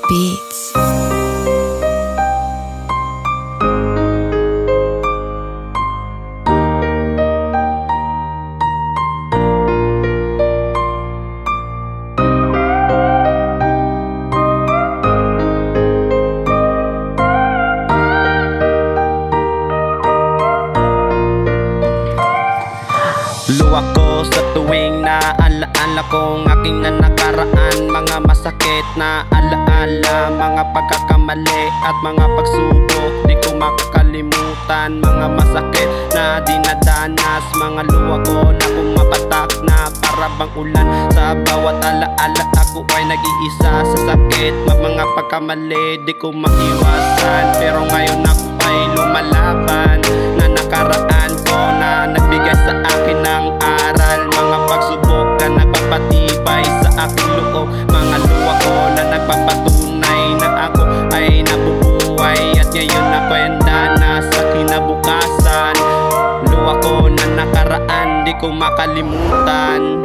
Beats. Luwa ko sa tuwing naalaala kong aking na nakaraan. Mga masakit na alaala, mga pagkakamali at mga pagsubok di ko makakalimutan. Mga masakit na dinadanas, mga luwa ko na pumapatak na para bang ulan. Sa bawat alaala ako ay nag-iisa sa sakit. Mga pagkamali di ko maiwasan, pero ngayon ako ay lumalaban. Na nakaraan ko na nagbigay sa akin ng aral. Mga pagsubok na nagpapatibay sa aking loob. Mga luwa ko na nagpapatunay na ako ay nabubuhay. At ngayon ako handa na sa kinabukasan. Luwa ko na nakaraan di ko makalimutan.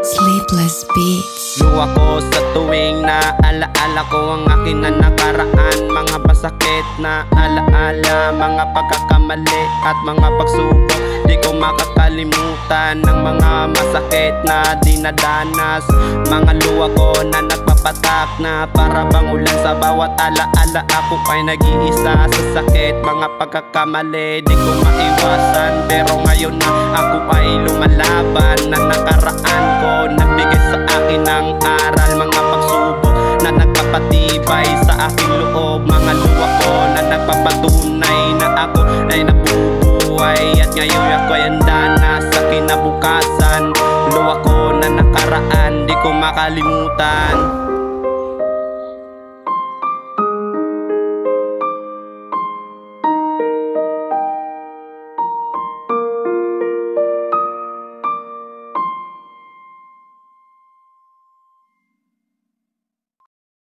Sleepless Beats. Luwa ko sa tuwing naalaala ko ang akin na nakaraan. Mga pasakit na alaala, mga pagkakamali at mga pagsubok di ko makakalimutan. Ng mga masakit na dinadanas, mga luwa ko na nagpapatak na para bang ulan. Sa bawat alaala ako ay nag-iisa sa sakit. Mga pagkakamali di ko maiwasan, pero ngayon na ako ay lumalaban. Na nakaraan ko nagbigay sa akin ng aral. Mga pagsubok na nagpapatibay sa aking loob. Mga luwa ko na nagpapatunay na ako ay nabubuhay. At ngayon ako ay handa na sa kinabukasan. Luwa ko na nakaraan di ko makalimutan.